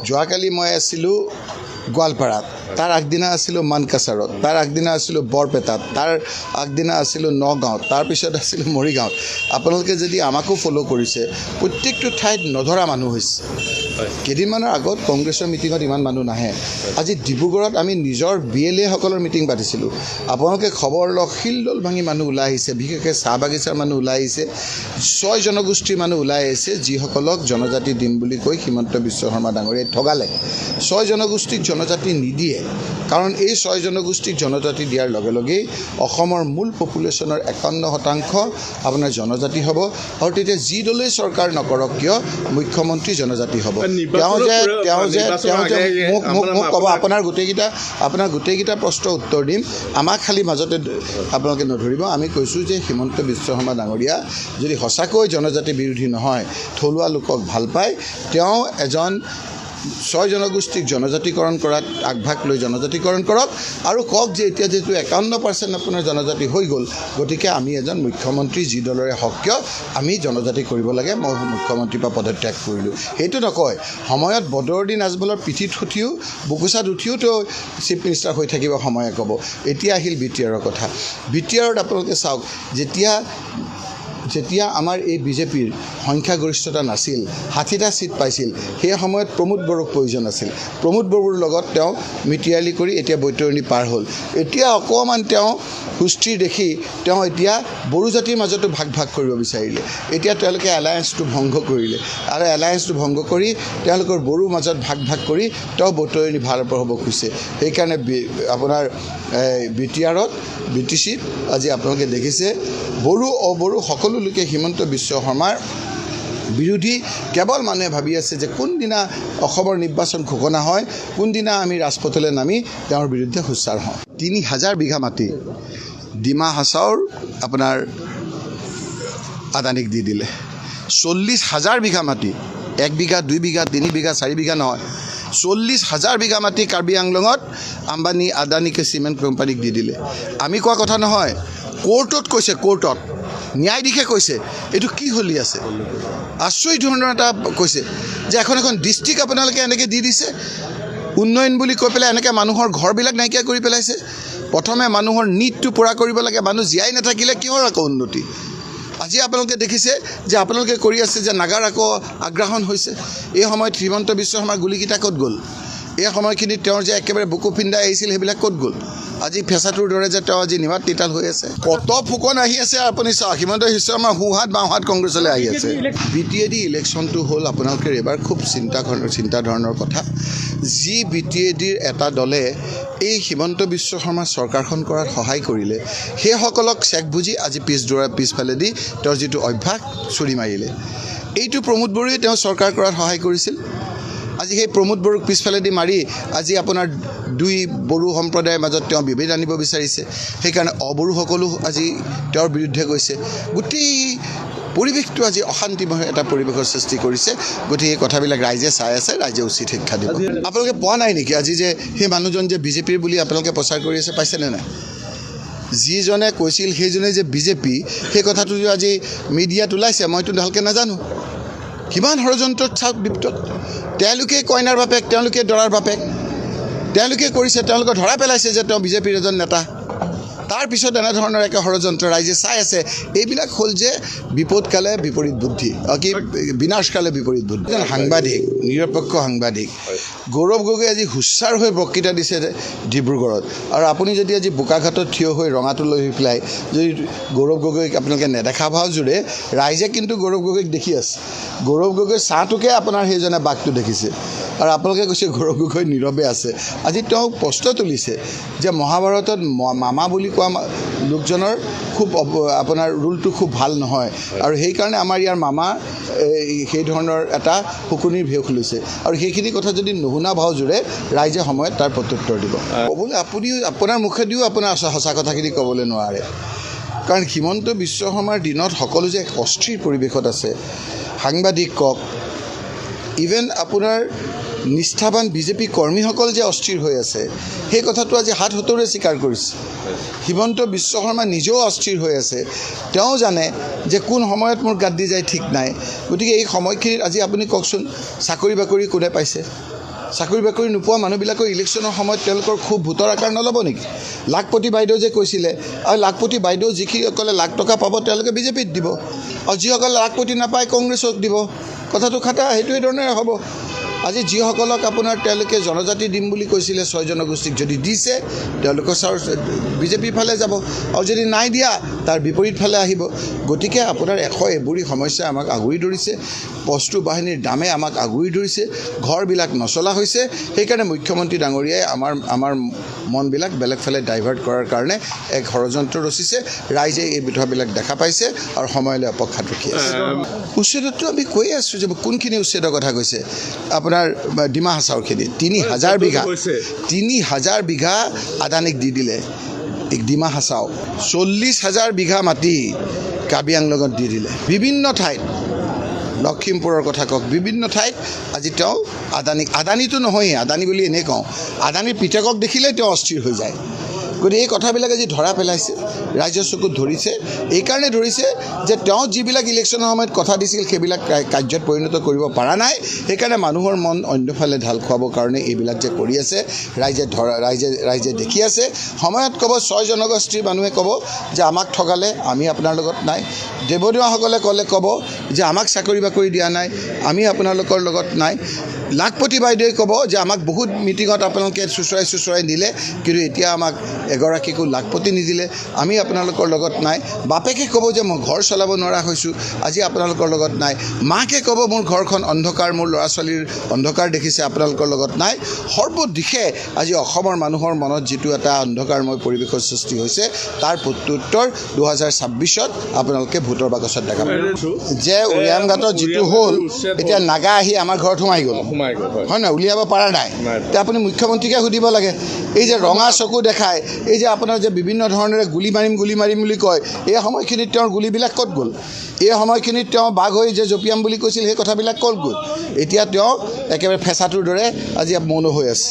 যোৱাকালি মই আছিলোঁ গোৱালপাৰাত, তাৰ আগদিনা আছিলোঁ মানকাছাৰত, তাৰ আগদিনা আছিলোঁ বৰপেটাত, তাৰ আগদিনা আছিলোঁ নগাঁৱত, তাৰপিছত আছিলোঁ মৰিগাঁৱত। আপোনালোকে যদি আমাকো ফ'ল' কৰিছে, প্ৰত্যেকটো ঠাইত নধৰা মানুহ হৈছে। কেইদিনমানৰ আগত কংগ্ৰেছৰ মিটিঙত ইমান মানুহ নাহে। আজি ডিব্ৰুগড়ত আমি নিজৰ BLA সকলৰ মিটিং পাতিছিলোঁ। আপোনালোকে খবৰ লওক, শিলডল ভাঙি মানুহ ওলাই আহিছে, বিশেষকৈ চাহ বাগিচাৰ মানুহ ওলাই আহিছে, 6 জনগোষ্ঠীৰ মানুহ ওলাই আহিছে, যিসকলক জনজাতি দিম বুলি কৈ হিমন্ত বিশ্ব শৰ্মা ডাঙৰীয়াই ঠগালে। 6 জনগোষ্ঠীক জনজাতি নিদিয়ে, কাৰণ এই 6 জনগোষ্ঠীক জনজাতি দিয়াৰ লগে লগেই অসমৰ মূল পপুলেশ্যনৰ 51% আপোনাৰ জনজাতি হ'ব, আৰু তেতিয়া যি দলেই চৰকাৰ নকৰক কিয় মুখ্যমন্ত্ৰী জনজাতি হ'ব। তেওঁ যে মোক ক'ব আপোনাৰ গোটেইকেইটা প্ৰশ্নৰ উত্তৰ দিম, আমাক খালি মাজতে আপোনালোকে নধৰিব। আমি কৈছোঁ যে হিমন্ত বিশ্ব শৰ্মা ডাঙৰীয়া যদি সঁচাকৈ জনজাতি বিৰোধী নহয়, থলুৱা লোকক ভাল পায়, তেওঁ এজন 6 জনগোষ্ঠীক জনজাতিকৰণ কৰাত আগভাগ লৈ জনজাতিকৰণ কৰক, আৰু কওক যে এতিয়া যিহেতু 51% আপোনাৰ জনজাতি হৈ গ'ল, গতিকে আমি এজন মুখ্যমন্ত্ৰী যি দলৰে হওক কিয় আমি জনজাতি কৰিব লাগে, মই মুখ্যমন্ত্ৰীৰ পৰা পদত্যাগ কৰিলোঁ, সেইটো নকয়। সময়ত বদৰুদ্দিন আজমলৰ পিঠিত উঠিও বুকুচাত উঠিও তেওঁ চিফ মিনিষ্টাৰ হৈ থাকিব, সময়ে ক'ব। এতিয়া আহিল BTRৰ কথা। BTRত আপোনালোকে চাওক, যেতিয়া আমাৰ এই বিজেপিৰ সংখ্যাগৰিষ্ঠতা নাছিল, 60টা ছিট পাইছিল, সেই সময়ত প্ৰমোদ বড়োক প্ৰয়োজন আছিল। প্ৰমোদ বড়োৰ লগত তেওঁ মিতিৰালি কৰি এতিয়া বৈতৰণি পাৰ হ'ল। এতিয়া অকণমান তেওঁ সুস্থিৰ দেখি তেওঁ এতিয়া বড়ো জাতিৰ মাজতো ভাগ কৰিব বিচাৰিলে। এতিয়া তেওঁলোকে এলায়েন্সটো ভংগ কৰিলে, আৰু এলায়েন্সটো ভংগ কৰি তেওঁলোকৰ বড়োৰ মাজত ভাগ কৰি তেওঁ বৈতৰণি ভাল হ'ব খুজিছে। সেইকাৰণে আপোনাৰ BTRত BTCত আজি আপোনালোকে দেখিছে বড়ো অবড়ো সকলো লোকে হিমন্ত বিশ্ব শৰ্মাৰ বিৰোধী। কেৱল মানুহে ভাবি আছে যে কোনদিনা অসমৰ নিৰ্বাচন ঘোষণা হয়, কোনদিনা আমি ৰাজপথলৈ নামি তেওঁৰ বিৰুদ্ধে সোচ্চাৰ হওঁ। 3000 বিঘা মাটি ডিমা হাছাওৰ আপোনাৰ আদানীক দি দিলে। 40,000 বিঘা মাটি, 1 বিঘা 2 বিঘা 3 বিঘা 4 বিঘা নহয়, 40,000 বিঘা মাটি কাৰ্বি আংলঙত আম্বানী আদানীকে চিমেণ্ট কোম্পানীক দি দিলে। আমি কোৱা কথা নহয়, কোৰ্টত কৈছে, কোৰ্টত ন্যায়াধীশে কৈছে। এইটো কি চলি আছে? আচৰিত ধৰণৰ এটা কৈছে যে এখন ডিষ্ট্ৰিক্ট আপোনালোকে এনেকৈ দি দিছে, উন্নয়ন বুলি কৈ পেলাই এনেকৈ মানুহৰ ঘৰবিলাক নাইকিয়া কৰি পেলাইছে। প্ৰথমে মানুহৰ নিডটো পূৰা কৰিব লাগে, মানুহ জীয়াই নাথাকিলে কিহৰ আকৌ উন্নতি? আজি আপোনালোকে দেখিছে যে আপোনালোকে কৰি আছে যে নাগাৰ আকৌ আগ্ৰাসন হৈছে। এই সময়ত হিমন্ত বিশ্ব শৰ্মাৰ গুলীকেইটা ক'ত গ'ল? এই সময়খিনিত তেওঁৰ যে একেবাৰে বুকু পিন্ধাই আহিছিল, সেইবিলাক ক'ত গ'ল? আজি ফেঁচাটোৰ দৰে যে তেওঁ আজি নিমাত তিতাল হৈ আছে। কত ফুকন আহি আছে আপুনি চাওক। হিমন্ত বিশ্ব শৰ্মাৰ সোঁহাত বাওঁহাত কংগ্ৰেছলৈ আহি আছে। BTAD ইলেকশ্যনটো হ'ল আপোনালোকে এবাৰ খুব চিন্তা ধৰণৰ কথা। যি BTADৰ এটা দলে এই হিমন্ত বিশ্ব শৰ্মাৰ চৰকাৰখন কৰাত সহায় কৰিলে, সেইসকলক চেক বুজি আজি পিছফালেদি তেওঁৰ যিটো অভ্যাস চুৰি মাৰিলে। এইটো প্ৰমোদ বড়োৱে তেওঁ চৰকাৰ কৰাত সহায় কৰিছিল। আজি সেই প্ৰমোদ বড়োক পিছফালেদি মাৰি আজি আপোনাৰ 2 বড়ো সম্প্ৰদায়ৰ মাজত তেওঁ বিভেদ আনিব বিচাৰিছে। সেইকাৰণে অবড়োসকলো আজি তেওঁৰ বিৰুদ্ধে গৈছে। গোটেই পৰিৱেশটো আজি অশান্তিময় এটা পৰিৱেশৰ সৃষ্টি কৰিছে। গতিকে এই কথাবিলাক ৰাইজে চাই আছে, ৰাইজে উচিত শিক্ষা দিব। আপোনালোকে পোৱা নাই নেকি আজি যে সেই মানুহজন যে বিজেপিৰ বুলি আপোনালোকে প্ৰচাৰ কৰি আছে, পাইছেনে নাই? যিজনে কৈছিল সেইজনে যে বিজেপি, সেই কথাটো যে আজি মিডিয়াত ওলাইছে, মইতো ভালকৈ নাজানো। কিমান ষড়যন্ত্ৰত চাওক বিপ্তত। তেওঁলোকে কইনাৰ বাপেক, তেওঁলোকে দৰাৰ বাপেক, তেওঁলোকে কৰিছে, তেওঁলোকে ধৰা পেলাইছে যে তেওঁ বিজেপিৰ এজন নেতা। তাৰপিছত এনেধৰণৰ একে ষড়যন্ত্ৰ ৰাইজে চাই আছে। এইবিলাক হ'ল যে বিপদকালে বিপৰীত বুদ্ধি, কি বিনাশকালে বিপৰীত বুদ্ধি। এজন সাংবাদিক, নিৰপেক্ষ সাংবাদিক গৌৰৱ গগৈ আজি হুচ্চাৰ হৈ বক্তৃতা দিছে ডিব্ৰুগড়ত। আৰু আপুনি যদি আজি বোকাঘাটত থিয় হৈ ৰঙাটো লৈ পেলাই যদি গৌৰৱ গগৈক আপোনালোকে নেদেখা ভাও জোৰে, ৰাইজে কিন্তু গৌৰৱ গগৈক দেখি আছে। গৌৰৱ গগৈ চাহটোকে আপোনাৰ সেইজনে বাঘটো দেখিছে, আৰু আপোনালোকে কৈছে গৌৰৱ গগৈ নীৰৱে আছে। আজি তেওঁ প্ৰশ্ন তুলিছে যে মহাভাৰতত মামা বুলি কোৱা লোকজনৰ খুব আপোনাৰ ৰোলটো খুব ভাল নহয়, আৰু সেইকাৰণে আমাৰ ইয়াৰ মামা সেই ধৰণৰ এটা শুকুনিৰ ভেষ লৈছে। আৰু সেইখিনি কথা যদি নুশুনা ভাও জোৰে, ৰাইজে সময়ত তাৰ প্ৰত্যুত্তৰ দিব। ক'বলৈ আপুনিও আপোনাৰ মুখেদিও আপোনাৰ সঁচা কথাখিনি ক'বলৈ নোৱাৰে, কাৰণ হিমন্ত বিশ্ব শৰ্মাৰ দিনত সকলো যে অস্থিৰ পৰিৱেশত আছে। সাংবাদিক কওক, ইভেন আপোনাৰ নিষ্ঠাবান বিজেপি কৰ্মীসকল যে অস্থিৰ হৈ আছে, সেই কথাটো আজি হাত হাতৰে স্বীকাৰ কৰিছে। হিমন্ত বিশ্ব শৰ্মা নিজেও অস্থিৰ হৈ আছে। তেওঁ জানে যে কোন সময়ত মোৰ গাত দি যায় ঠিক নাই। গতিকে এই সময়খিনিত আজি আপুনি কওকচোন, চাকৰি বাকৰি কোনে পাইছে? চাকৰি বাকৰি নোপোৱা মানুহবিলাকৰ ইলেকশ্যনৰ সময়ত তেওঁলোকৰ খুব ভোটৰ আকাৰ নল'ব নেকি? লাখপতি বাইদেউ যে কৈছিলে, আৰু লাখপতি বাইদেউ যিসকলে লাখ টকা পাব তেওঁলোকে বিজেপিত দিব, আৰু যিসকলে লাখপতি নাপায় কংগ্ৰেছক দিব। কথাটো খাটা সেইটোৱে ধৰণে হ'ব। আজি যিসকলক আপোনাৰ তেওঁলোকে জনজাতি দিম বুলি কৈছিলে 6 জনগোষ্ঠীক যদি দিছে তেওঁলোকৰ বিজেপিৰ ফালে যাব, আৰু যদি নাই দিয়া তাৰ বিপৰীত ফালে আহিব। গতিকে আপোনাৰ 100 এবুৰি সমস্যাই আমাক আগুৰি ধৰিছে, বস্তু বাহিনীৰ দামে আমাক আগুৰি ধৰিছে, ঘৰবিলাক নচলা হৈছে। সেইকাৰণে মুখ্যমন্ত্ৰী ডাঙৰীয়াই আমাৰ মনবিলাক বেলেগ ফালে ডাইভাৰ্ট কৰাৰ কাৰণে এক ষড়যন্ত্ৰ ৰচিছে। ৰাইজে এই বিষয়বিলাক দেখা পাইছে আৰু সময়লৈ অপেক্ষাত ৰখি আছে। উচ্ছেদতো আমি কৈ আছোঁ যে কোনখিনি উচ্ছেদৰ কথা কৈছে। আপোনাৰ ডিমা হাছাওৰখিনি 30,000 বিঘা আদানীক দি দিলে। ডিমা হাছাও 40,000 বিঘা মাটি কাৰ্বি আংলঙত দি দিলে। বিভিন্ন ঠাইত লখিমপুৰৰ কথা কওক, বিভিন্ন ঠাইত আজি তেওঁ আদানীটো নহয়েই, আদানী বুলি এনেই কওঁ, আদানীৰ পিতেকক দেখিলে তেওঁ অস্থিৰ হৈ যায়। গতিকে এই কথাবিলাক আজি ধৰা পেলাইছে, ৰাইজৰ চকুত ধৰিছে। এইকাৰণে ধৰিছে যে তেওঁ যিবিলাক ইলেকশ্যনৰ সময়ত কথা দিছিল সেইবিলাক কাৰ্যত পৰিণত কৰিব পৰা নাই। সেইকাৰণে মানুহৰ মন অন্যফালে ঢাল খুৱাবৰ কাৰণে এইবিলাক যে কৰি আছে ৰাইজে দেখি আছে। সময়ত ক'ব 6 জনগোষ্ঠীৰ মানুহে ক'ব যে আমাক ঠগালে, আমি আপোনাৰ লগত নাই। দেৱদুৱাসকলে ক'ব যে আমাক চাকৰি বাকৰি দিয়া নাই, আমি আপোনালোকৰ লগত নাই। লাখপতি বাইদেৱে ক'ব যে আমাক বহুত মিটিঙত আপোনালোকে চুচৰাই নিলে, কিন্তু এতিয়া আমাক এগৰাকীকো লাখপতি নিদিলে, আমি আপোনালোকৰ লগত নাই। বাপেকে ক'ব যে মই ঘৰ চলাব নোৱাৰা হৈছোঁ, আজি আপোনালোকৰ লগত নাই। মাকে ক'ব মোৰ ঘৰখন অন্ধকাৰ, মোৰ ল'ৰা ছোৱালীৰ অন্ধকাৰ দেখিছে, আপোনালোকৰ লগত নাই। সৰ্বদিশে আজি অসমৰ মানুহৰ মনত যিটো এটা অন্ধকাৰময় পৰিৱেশৰ সৃষ্টি হৈছে তাৰ প্ৰত্যুত্তৰ 2026ত আপোনালোকে ভোটৰ বাকচত দেখা পাব। যে উৰিয়ামঘাটত যিটো হ'ল, এতিয়া নাগা আহি আমাৰ ঘৰত সোমাই গ'ল, হয় নহয়, উলিয়াব পৰা নাই। এতিয়া আপুনি মুখ্যমন্ত্ৰীকে সুধিব লাগে। এই যে ৰঙা চকু দেখায়, এই যে আপোনাৰ যে বিভিন্ন ধৰণেৰে গুলি মাৰিম বুলি কয়, এই সময়খিনিত তেওঁৰ গুলিবিলাক ক'ত গ'ল? এই সময়খিনিত তেওঁ বাঘ হৈ যে জঁপিয়াম বুলি কৈছিল সেই কথাবিলাক ক'ত গ'ল? এতিয়া তেওঁ একেবাৰে ফেঁচাটোৰ দৰে আজি মৌন হৈ আছে।